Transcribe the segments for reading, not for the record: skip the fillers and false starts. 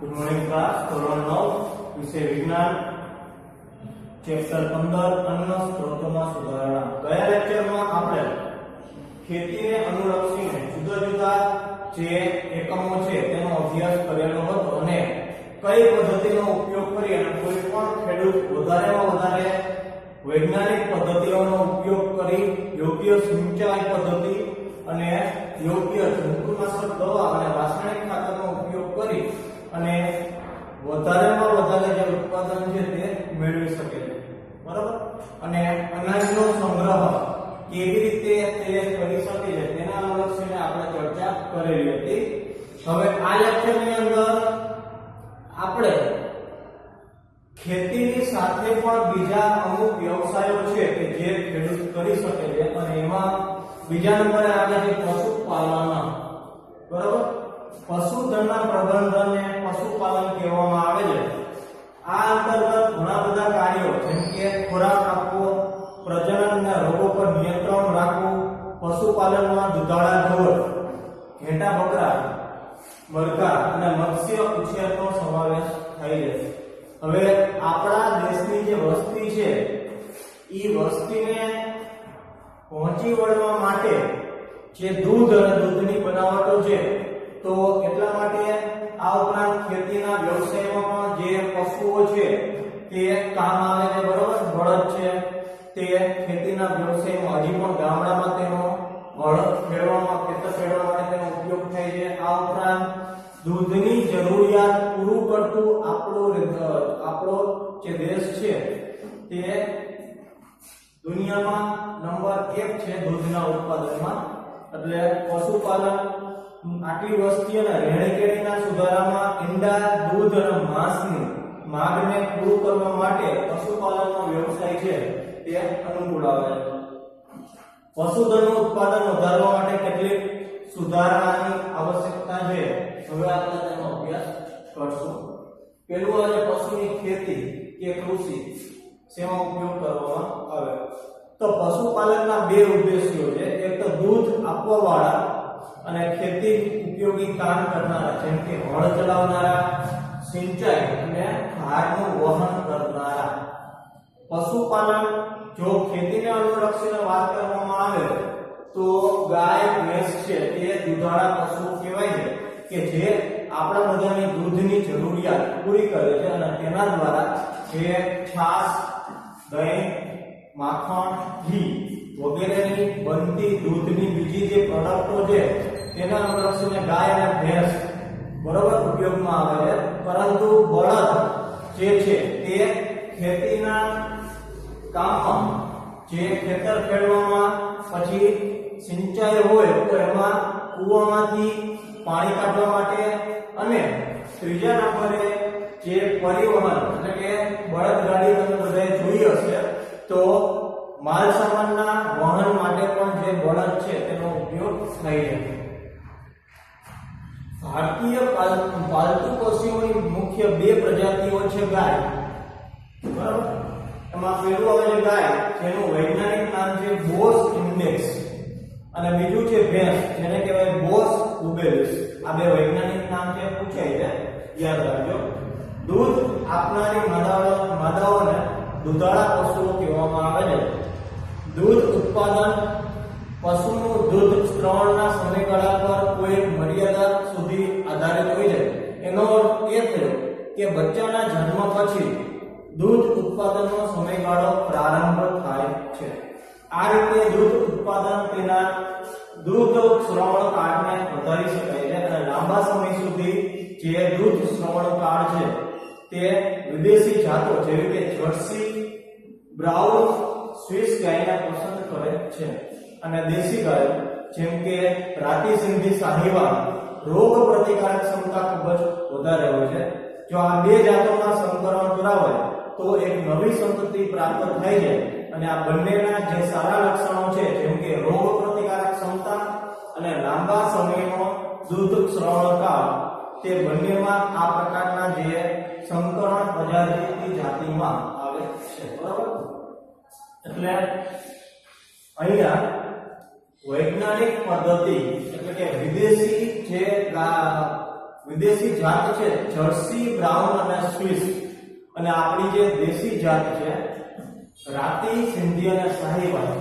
Good morning class ધોરણ 9 વિષય વિજ્ઞાન ચેપ્ટર 15 અન્ન સ્ત્રોતોમાં સુધારણા। ગયા લેક્ચરમાં આપણે ખેતીને અનુલક્ષીને જુદા જુદા જે એકમો છે તેનો અભ્યાસ કરેલો હતો અને કઈ પદ્ધતિનો ઉપયોગ કરી અને કોઈ પણ ખેડૂત વધારેમાં વધારે વૈજ્ઞાનિક પદ્ધતિઓનો ઉપયોગ કરી યોગ્ય સિંચાઈ પદ્ધતિ અને યોગ્ય જંતુનાશક દવા અને રાસાયણિક ખાતરનો ઉપયોગ કરી અને વધારેમાં વધારે જે ઉત્પાદન છે તે મેળવી શકે છે, બરાબર। અને અનાજનો સંગ્રહ કેવી રીતે તે કરી શકે છે તેના અનુલક્ષીને આપણે ચર્ચા કરેલી હતી। હવે આ લેક્ચરની અંદર આપણે ખેતીની સાથે પણ બીજા અમુક વ્યવસાયો છે કે જે ખેડૂત કરી શકે છે અને એમાં બીજા નંબરે આવે છે પશુપાલન, બરાબર। પશુધનના પ્રબંધનને પશુપાલન કહેવામાં આવે છે। આ અંતર્ગત ઘણા બધા કાર્યો જેમ કે ખોરાક આપવો, પ્રજનનના રોગો પર નિયંત્રણ રાખવું, પશુપાલનમાં દુધાળા ઢોર, ઘેટા બકરા, મરઘા અને મત્સ્ય ઉછેરનો સમાવેશ થાય છે। હવે આપણા દેશની જે વસ્તી છે એ વસ્તીને પહોંચી વળવા માટે જે દૂધ અને દૂધની બનાવટો છે તો એટલા માટે આ ઉપરાંત ખેતીના વ્યવસાયમાં પણ જે પશુઓ છે તે કામ આવે છે, બરોબર। બળદ છે તે ખેતીના વ્યવસાયમાં હજી પણ ગામડામાં તેનો બળદ ખેડવામાં ખેતર ખેડવા માટે તેનો ઉપયોગ થાય છે। આ ઉપરાંત દૂધની જરૂરિયાત પૂરું કરતું આપણો જે દેશ છે તે દુનિયામાં નંબર 1 છે દૂધના ઉત્પાદનમાં। એટલે પશુપાલન આટલી વસ્તી અને રહેણીકેણીના સુધારામાં ઈંડા, દૂધ અને માંસની માંગને પૂરું કરવા માટે પશુપાલનનો વ્યવસાય છે તે અનુકૂળ આવે છે। પશુધનનું ઉત્પાદન વધારવા માટે કેટલીક સુધારણાની આવશ્યકતા છે। હવે આપણે તેનો અભ્યાસ કરશું। પહેલું આવે પશુની ખેતી કે કૃષિ, શેમાં ઉપયોગ કરવામાં આવે તો પશુપાલનના બે ઉદ્દેશ્યો છે। એક તો દૂધ આપવા વાળા અને ખેતી ઉપયોગી કામ કરનારા જેમ કે હળ ચલાવનારા, સિંચાઈ અને ભારનું વહન કરનારા। પશુપાલન જો ખેતીને અનુલક્ષીને વાત કરવામાં આવે તો ગાય, ભેંસ છે તે દુધાળા પશુ કહેવાય છે કે જે આપણા બધાની દૂધની જરૂરિયાત પૂરી કરે છે અને તેના દ્વારા જે છાશ, દહીં, માખણ, ઘી વગેરેની બનતી દૂધની બીજી જે પ્રોડક્ટો છે તેના અનુલક્ષીને ગાય અને ભેંસ બરોબર ઉપયોગમાં આવે છે। પરંતુ બળદ જે છે તે ખેતીના કામમાં જે ખેતર ખેડવામાં પછી સિંચાઈ હોય તો એમાં કૂવામાંથી પાણી કાઢવા માટે અને ત્રીજા નંબરે જે પરિવહન એટલે કે બળદગાડી તમે બધાએ જોઈ હશે તો માલ સામાનના વહન માટે પણ જે બળદ છે તેનો ઉપયોગ થાય છે। ભારતીય પાલતુ પશુઓની મુખ્ય બે પ્રજાતિઓ છે ગાય, બરાબર। એમાં પહેલું આવે છે ગાય જેનું વૈજ્ઞાનિક નામ છે બોસ ઇન્ડેક્સ અને બીજું છે ભેંસ જેને કહેવાય બોસ ઉબેલિસ। આ બે વૈજ્ઞાનિક નામ છે, પૂછાય છે, યાદ રાખજો। દૂધ આપનારી માદાઓને દુધાળા પશુઓ કહેવામાં આવે છે। દૂધ ઉત્પાદન પશુનું દૂધ શ્રવણના સમયગાળા પર કોઈ મર્યાદા સુધી આધારિત હોય છે। એનો અર્થ એ થયો કે બચ્ચાના જન્મ પછી દૂધ ઉત્પાદનનો સમયગાળો પ્રારંભ થાય છે। આ રીતે દૂધ ઉત્પાદન તેના દૂધ શ્રવણ કાળને વધારી શકાય છે અને લાંબા સમય સુધી જે દૂધ શ્રવણ કાળ છે તે વિદેશી જાતો જેવી કે જર્સી, બ્રાઉન, સ્વિસ ગાયને પસંદ કરે છે અને દેશી ગાયો જેમ કે રાતી સિંધી, સાહીવાલ રોગ પ્રતિકારક ક્ષમતા ખૂબ જ વધારે હોય છે। જો આ બે જાતોના સંકરણ કરાવાય તો એક નવી સંતતિ પ્રાપ્ત થાય છે અને આ બંનેના જે સારા લક્ષણો છે જેમ કે રોગ પ્રતિકારક ક્ષમતા અને લાંબા સમયનો દૂધ શ્રવણ કાળ તે બંનેમાં આ પ્રકારના જે સંકરણ પ્રજાતિની જાતિમાં આવે છે, બરાબર। એટલે અહીંયા વૈજ્ઞાનિક પદ્ધતિ એટલે કે વિદેશી જે વિદેશી જાત છે જર્સી, બ્રાઉન અને સ્વિસ, અને આપણી જે દેશી જાત છે રાતી, સિંધી અને સાહીવાલ.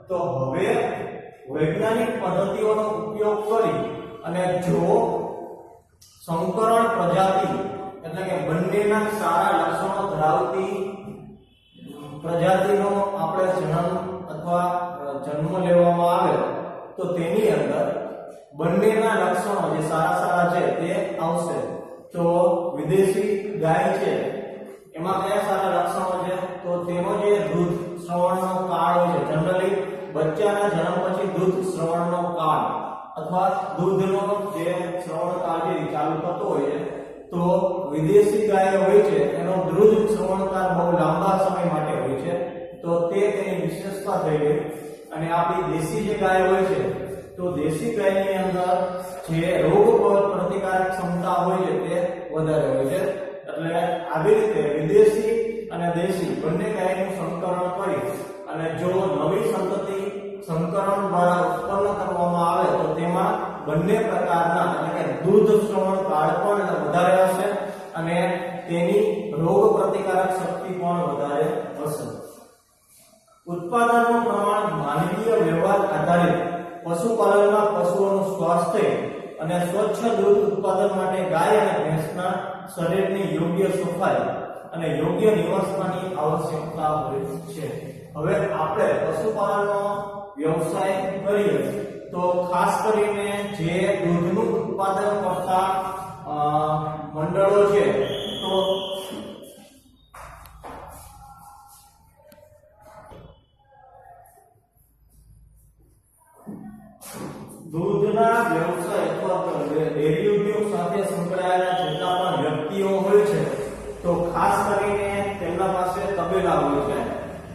તો હવે વૈજ્ઞાનિક પદ્ધતિઓનો ઉપયોગ કરી અને જો સંકરણ પ્રજાતિ એટલે કે બંનેના સારા લક્ષણો ધરાવતી પ્રજાતિનો આપણે જન્મ લેવામાં આવે તો તેની અંદર બંનેના લક્ષણો જે સારા છે તે આવશે. તો વિદેશી ગાય છે એમાં કયા સારા લક્ષણો છે? તો તેનો જે દૂધ શ્રવણનો કાળ હોય છે, જનરલી બચ્ચાના જન્મ પછી દૂધ શ્રવણનો કાળ અથવા દૂધનો જે શ્રવણ કાળ જે ચાલુ થતો હોય છે, તો વિદેશી ગાય હોય છે એનો દૂધ શ્રવણકાળ બહુ લાંબા સમય માટે હોય છે. તો તે તેની વિશેષતા થઈ ગઈ. અને આપણી દેશી જે ગાય હોય છે તો દેશી ગાયની અંદર જે રોગ પ્રતિકારક ક્ષમતા હોય છે તે વધારે હોય છે. એટલે આવી રીતે વિદેશી અને દેશી બંને ગાયનું સંકરણ કરી અને જો નવી સંતતિ સંકરણ દ્વારા ઉત્પન્ન કરવામાં આવે તો તેમાં બંને પ્રકારના એટલે કે દૂધ શ્રવણ કાળ પણ વધારે હશે અને તેની રોગ પ્રતિકારક શક્તિ પણ વધારે હશે. ઉત્પાદનનું પ્રમાણ માનવીય વ્યવહાર આધારિત પશુપાલનમાં પશુઓનું સ્વાસ્થ્ય અને સ્વચ્છ દૂધ ઉત્પાદન માટે ગાય અને ભેંસના શરીરની યોગ્ય સફાઈ અને યોગ્ય નિવાસની આવશ્યકતા હોય છે. હવે આપણે પશુપાલનનો વ્યવસાય કરીએ તો ખાસ કરીને જે દૂધનું ઉત્પાદન કરતા મંડળો છે તો દૂધના વ્યવસાય અથવા ડેરી ઉદ્યોગ સાથે સંકળાયેલા જેટલા પણ વ્યક્તિઓ હોય છે તો ખાસ કરીને તેમના પાસે તબેલા હોય છે.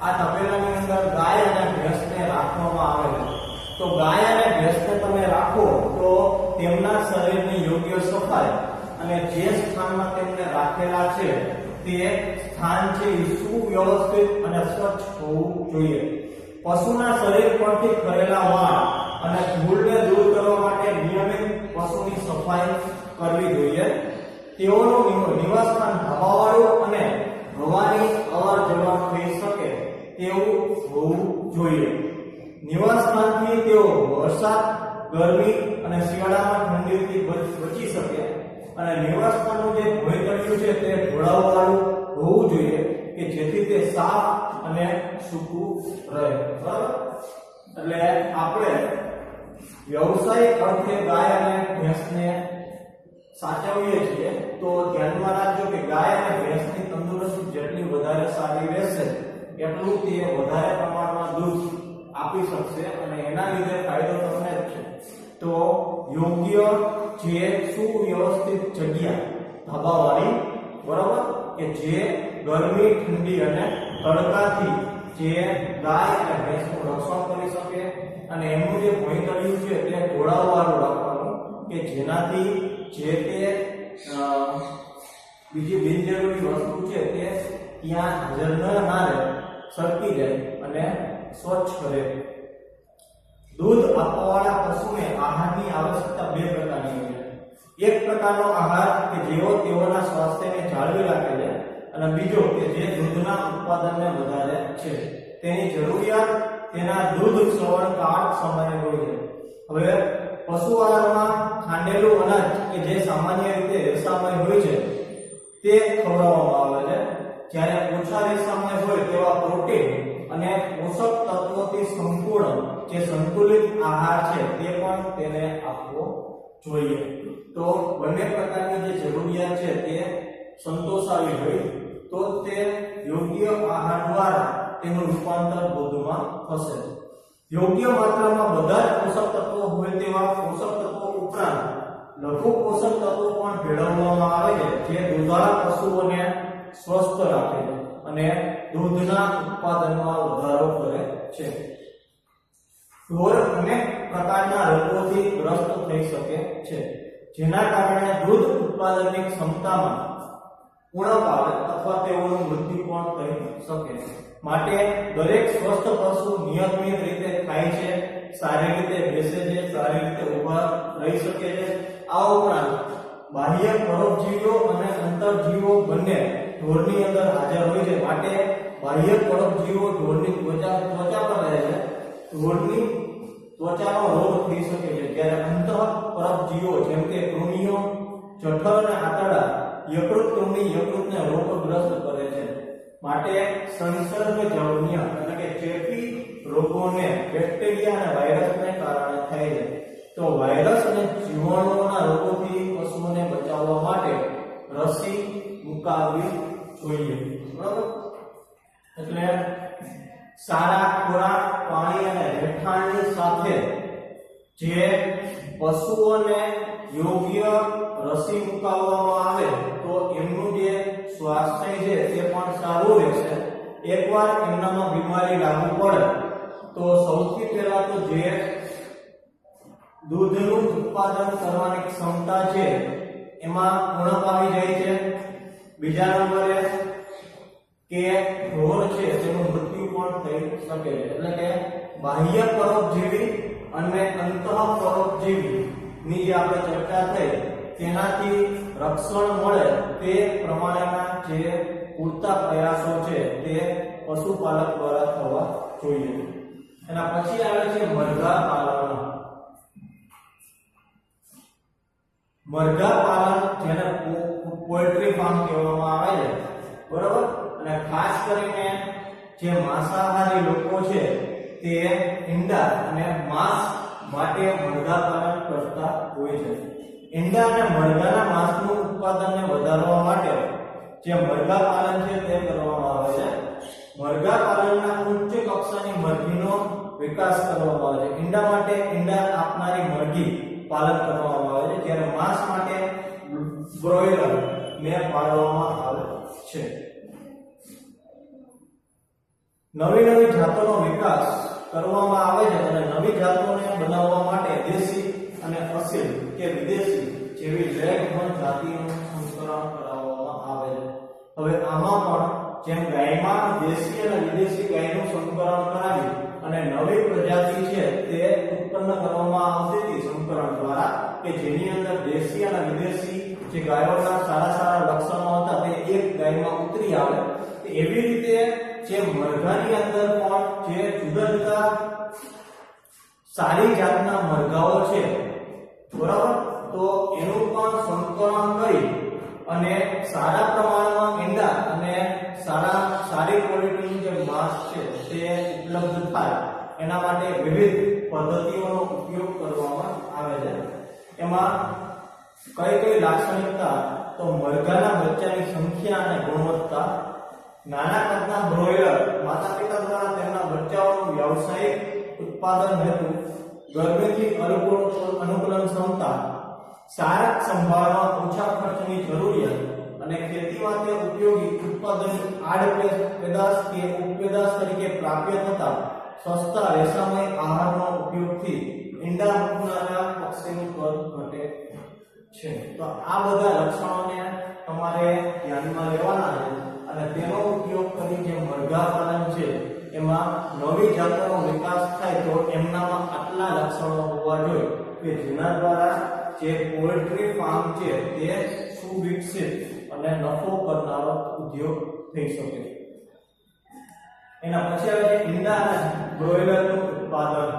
આ તબેલાની અંદર ગાય અને ભેંસને રાખવામાં આવે છે. તો ગાય અને ભેંસને તમે રાખો તો તેમના શરીરની યોગ્ય સફાઈ અને જે સ્થાનમાં તેમને રાખેલા છે તે સ્થાન છે એ સુવ્યવસ્થિત અને સ્વચ્છ હોવું જોઈએ. પશુના શરીર પરથી ખરેલા વાળ અને ધૂળને દૂર કરવા માટે નિયમિત પશુની સફાઈ કરવી જોઈએ. તેઓનું નિવાસસ્થાન હવાવાળું અને હવાની અવર જવર થઈ શકે તેવું હોવું જોઈએ. નિવાસસ્થાનથી તેઓ વરસાદ, ગરમી અને શિયાળામાં ઠંડીથી બચી શકે અને નિવાસસ્થાનનું જે ભોંયતળિયું છે તે ઢોળાવવાળું હોવું જોઈએ કે જેથી તે સાફ અને સૂકું રહે. બરાબર? એટલે આપણે વ્યવસાયિક અર્થે ગાય અને ભેંસને સાચવીએ છીએ તો ધ્યાનમાં રાખજો કે ગાય અને ભેંસની તંદુરસ્તી જેટલી વધારે સારી રહેશે એટલું તે વધારે પ્રમાણમાં દૂધ આપી શકશે અને એના લીધે ફાયદો તમને જ છે. તો યોગ્ય જે સુવ્યવસ્થિત જગ્યા ધાબાવાળી, બરાબર, કે જે ગરમી, ઠંડી અને તડકાથી જે ગાય અને ભેંસનું રક્ષણ કરી શકે અને એનું જે ભોંયતળિયું છે તે ઢોળાવવાળું રાખવાનું કે જેનાથી જે તે બીજી બિનજરૂરી વસ્તુ છે તે ત્યાં હાજર ના રહે, સરકી જાય અને સ્વચ્છ રહે. દૂધ આપવાવાળા પશુને આહારની આવશ્યકતા બે પ્રકારની હોય છે. એક પ્રકારનો આહાર કે જેઓ તેઓના સ્વાસ્થ્યને જાળવી રાખે છે અને બીજો કે જે દૂધના ઉત્પાદનને વધારે છે. તેની જરૂરિયાત તેના દૂધ શ્રવણ કાળ સમયે હોય છે. હવે પશુ આહારમાં ખાંડેલું અનાજ કે જે સામાન્ય રીતે રેસામય હોય છે તે ખવડાવવામાં આવે છે. જ્યારે ઓછા રેસામય હોય તેવા પ્રોટીન અને પોષક તત્વોથી સંપૂર્ણ જે સંતુલિત આહાર છે તે પણ તેને આપવો જોઈએ. તો બંને પ્રકારની જે જરૂરિયાત છે તે સંતોષાવી હોય તો તે યોગ્ય આહાર દ્વારા તેનું રૂપાંતર દૂધમાં થશે. યોગ્ય માત્રામાં બધા જ પોષક તત્વો હોય તેવા પોષક તત્વો ઉપરાંત લઘુ પોષક તત્વો પણ ભેળવવામાં આવે છે જે દૂધાળા પશુઓને સ્વસ્થ રાખે છે અને દૂધના ઉત્પાદનમાં વધારો કરે છે. ઢોર અનેક પ્રકારના રોગોથી ગ્રસ્ત થઈ શકે છે જેના કારણે દૂધ ઉત્પાદનની ક્ષમતામાં ઉણપ આવે અથવા તેઓનું મૃત્યુ પણ થઈ શકે છે. માટે દરેક સ્વસ્થ પશુ નિયમિત રીતે ખાય છે, સારી રીતે બેસે છે, સારી રીતે ઊભા રહી શકે છે. આ ઉપરાંત બાહ્ય પરોપજીવીઓ અને અંતરજીવીઓ બંને ઢોરની અંદર હાજર હોય છે, માટે બાહ્ય પરોપજીવીઓ ઢોરની ત્વચા પર રહે છે, ઢોરની ત્વચાનો રોગ થઈ શકે છે, જ્યારે અંતઃ પરોપજીવીઓ જેમ કે કૃમિઓ, જઠર અને આંતરડા યકૃત કૃમિ યકૃતને રોગગ્રસ્ત કરે છે, માટે સંસર્ગજન્ય એટલે કે ચેપી રોગોને બેક્ટેરિયા અને વાયરસને કારણે થાય છે. તો વાયરસ અને જીવાણુઓના રોગોથી પશુઓને બચાવવા માટે રસી મુકાવવી જોઈએ. બરાબર? એટલે સારા ખોરાક, પાણી અને રહેઠાણની સાથે જે પશુઓને યોગ્ય રસી મુકાવવામાં આવે તો એમનું જે સ્વાસ્થ્ય છે તે પણ સારું રહેશે. એકવાર એમનામાં બીમારી લાગુ પડે તો સૌથી પહેલા તો જે દૂધનું ઉત્પાદન કરવાની ક્ષમતા છે એમાં ઉણપ આવી જાય છે. બીજા નંબરે કે ઢોર છે તેનું મૃત્યુ પણ થઈ શકે છે. એટલે કે બાહ્ય પરોપજીવી અને અંતઃ પરોપજીવી ની જે આપણે ચર્ચા થઈ તેનાથી રક્ષણ મળે તે પ્રમાણેના જે પૂરતા પ્રયાસો છે તે પશુપાલક દ્વારા થવા જોઈએ. એના પછી આવે છે મરઘા પાલન. મરઘા પાલન જેને પોલ્ટ્રી ફાર્મ કહેવામાં આવે છે, બરોબર? અને ખાસ કરીને જે માંસાહારી લોકો છે તે ઈંડા અને માંસ માટે મરઘા પાલન કરતા હોય છે. ઈંડા અને મરઘાના માંસનું ઉત્પાદનને વધારવા માટે જે મરઘા પાલન છે તે કરવામાં આવે છે. મરઘા પાલનના ઉચ્ચ કક્ષાની મરઘીનો વિકાસ કરવામાં આવે છે. ઈંડા માટે ઈંડા આપનારી મરઘી પાલન કરવામાં આવે છે, જ્યારે માંસ માટે બ્રોઇલર ને પાળવામાં આવે છે. નવી જાતોનો વિકાસ કરવામાં આવે છે અને નવી જાતોને બનાવવા માટે દેશી અને અસીલ કે વિદેશી જેવી લેગબંધ જાતિનું સંકરણ કરાવવામાં આવે છે. હવે આમાં પણ જેમ ગાયમાં દેશી અને વિદેશી ગાયનું સંકરણ કરાવી અને નવી પ્રજાતિ છે તે ઉત્પન્ન કરવામાં આવતી હતી સંકરણ દ્વારા, કે જેની અંદર દેશી અને વિદેશી જે ગાયોના સારા લક્ષણો હતા તે એક ગાયમાં ઉતરી આવે. એવી રીતે જે મરઘાની અંદર પણ જે જુદા સારી જાતના મરઘાઓ છે, બરાબર, તો એનું પણ સંકલન કરી અને સારા પ્રમાણમાં ઈંડા અને સારી ક્વોલિટીનું જે માંસ છે તે ઉપલબ્ધ થાય એના માટે વિવિધ પદ્ધતિઓનો ઉપયોગ કરવામાં આવે છે. એમાં કઈ લાક્ષણિકતા? તો મરઘાના બચ્ચાની સંખ્યા અને ગુણવત્તા. નાના કદના બ્રોઇલર માતા પિતા દ્વારા તેમના બચ્ચાઓનું વ્યવસાયિક ઉત્પાદન હેતુ ગર્ભથી અનુકૂલન ક્ષમતા, સારા સંભાળમાં ઓછા ખર્ચની જરૂરિયાત અને ખેતીમાં તે ઉપયોગી ઉત્પાદન પેદાશ કે ઉપપેદાશ તરીકે પ્રાપ્ય થતા સસ્તા રેસામય આહારનો ઉપયોગથી ઈંડા મૂકનારા પક્ષીનું કદ ઘટે છે. તો આ બધા લક્ષણોને તમારે ધ્યાનમાં લેવાના છે અને તેનો ઉપયોગ કરી જે મરઘા પાલન છે એમાં નવી જાતોનો વિકાસ થાય તો એમનામાં આટલા લક્ષણો હોવા જોઈએ કે જેના દ્વારા જે પોલ્ટ્રી ફાર્મ છે તે સુવિકસિત અને નફો કરનારો ઉદ્યોગ થઈ શકે. એના પછી આવે છે ઈંડા અને બ્રોઇલરનું ઉત્પાદન.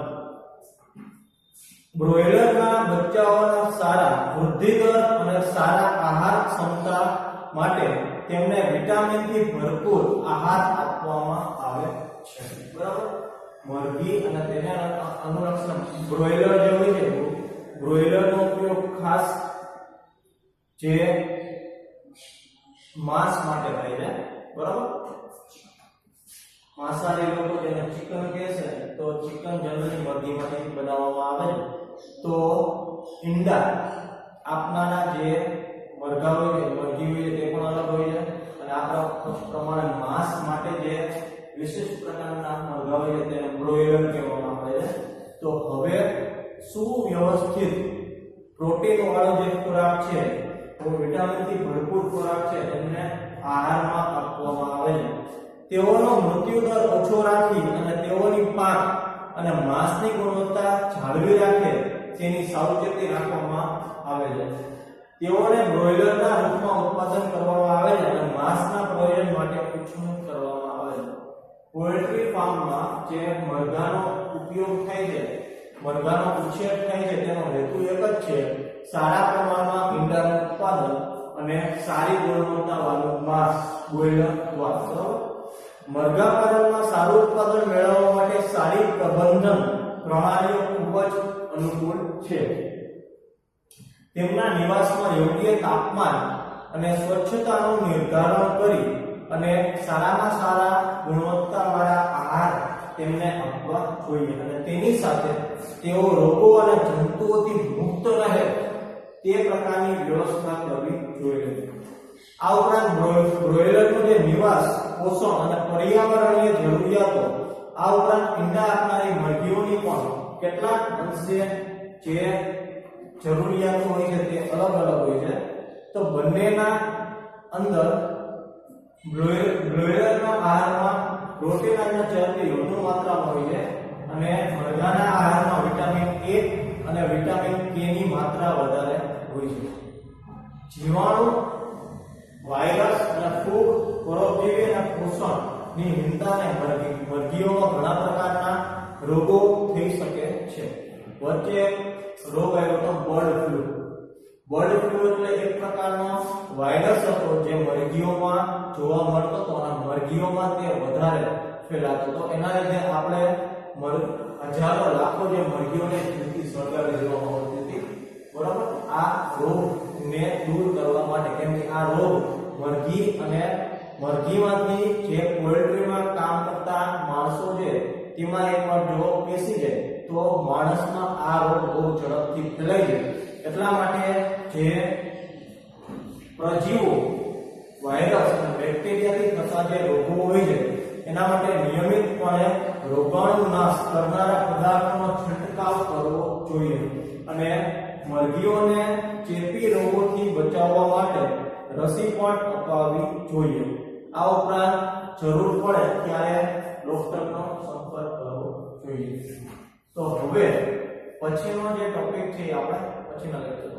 બ્રોઇલરના બચ્ચાઓના સારા વૃદ્ધિ દર અને સારા આહાર ક્ષમતા માટે તેમને વિટામિનથી ભરપૂર આહાર આપવામાં આવે છે. બરાબર? મરઘી અને તેના અનુલક્ષણ બ્રોઇલર જે હોય છે, બ્રોઇલરનો ઉપયોગ ખાસ જે માંસ માટે થાય છે. બરાબર? માંસાહારી લોકો જેને ચિકન કહે છે તો ચિકન જનરલી મરઘીમાંથી બનાવવામાં આવે છે. તો ઈંડા આપનારા જે મરઘા હોય મરઘી હોય તે પણ અલગ હોય છે અને આ પ્રમાણે માંસ માટે જે વિશિષ્ટ પ્રકારના મરઘા હોય તેને બ્રોઇલર કહેવામાં આવે છે. તો હવે સુવ્યવસ્થિત પ્રોટીન વાળો જે ખોરાક છે, વિટામિનથી ભરપૂર ખોરાક છે તેમને આહારમાં આપવામાં આવે છે. તેઓનો મૃત્યુ દર ઓછો રાખી અને તેઓની પાક અને માંસની ગુણવત્તા જાળવી રાખે તેની સાવચેતી રાખવામાં આવે છે. તેઓને બ્રોઇલરના રૂપમાં ઉત્પાદન કરવામાં આવે છે અને માંસના પ્રયોજન માટે ઉછેર કરવામાં આવે છે. પોલ્ટ્રી ફાર્મમાં જે મરઘાનો ઉપયોગ થાય છે, મરઘાનો ઉછેર થાય છે, તેનો હેતુ એક જ છે, સારા પ્રમાણમાં ઈંડાનું ઉત્પાદન અને સારી ગુણવત્તાવાળું માંસ બોઇલર દ્વારા. મરઘા પાલનમાં સારું ઉત્પાદન મેળવવા માટે સારી પ્રબંધન પ્રણાલીઓ ખૂબ જ અનુકૂળ છે. તેમના નિવાસમાં યોગ્ય તાપમાન અને સ્વચ્છતાનું નિર્ધારણ કરી અને સારામાં સારા ગુણવત્તાવાળા આહાર તેમને આપવા જોઈએ અને તેની સાથે તેઓ રોગો અને જંતુઓથી મુક્ત રહે તે પ્રકારની વ્યવસ્થા કરવી જોઈએ. આ ઉપરાંત બ્રોઇલરનું જે નિવાસ, પોષણ અને પર્યાવરણીય જરૂરિયાતો, આ ઉપરાંત ઈંડા આપનારી મરઘીઓની પણ કેટલાક અંશે જે જરૂરિયાતો હોય છે તે અલગ અલગ હોય છે. તો બંનેના અંદર બ્રોઇલરના આહારમાં પ્રોટીન અને ચરબી વધુ માત્રામાં હોય છે અને મરઘાના આહારમાં વિટામિન A અને વિટામિન K ની માત્રા વધારે હોય છે. જીવાણુ, વાયરસ અને ફૂગ, પરોપજીવી અને પોષણની હીનતાને મરઘીઓમાં ઘણા પ્રકારના રોગો થઈ શકે છે. વચ્ચે રોગ આવ્યો તો બર્ડ ફ્લૂ. બર્ડ ફ્લૂ એટલે એક પ્રકારનો વાયરસ હતો જે મરઘીઓમાં જોવા મળતો હતો અને મરઘીઓમાં તે વધારે ફેલાતો હતો. એના લીધે આપણે હજારો લાખો જે મરઘીઓને જીવતી સળગાવી દેવામાં આવતી હતી. બરાબર, આ રોગને દૂર કરવા માટે, કેમ કે આ રોગ મરઘી અને મરઘીમાંથી જે પોલ્ટ્રીમાં કામ કરતા માણસો છે તેમાં એકવાર જો પેસી જાય તો માણસમાં આ રોગ બહુ ઝડપથી ફેલાઈ જાય. એટલા માટે જે પ્રજીવો, વાયરસ અને બેક્ટેરિયાથી થતા જે રોગો હોય છે એના માટે નિયમિતપણે રોગાણુનાશ કરનારા પદાર્થોનો છંટકાવ કરવો જોઈએ અને મરઘીઓને ચેપી રોગોથી બચાવવા માટે રસી પણ અપાવવી જોઈએ. આ ઉપરાંત જરૂર પડે ત્યારે ડોક્ટરનો સંપર્ક કરવો જોઈએ. તો હવે પછીનો જે ટોપિક છે આપણે પછીના લેક્ચર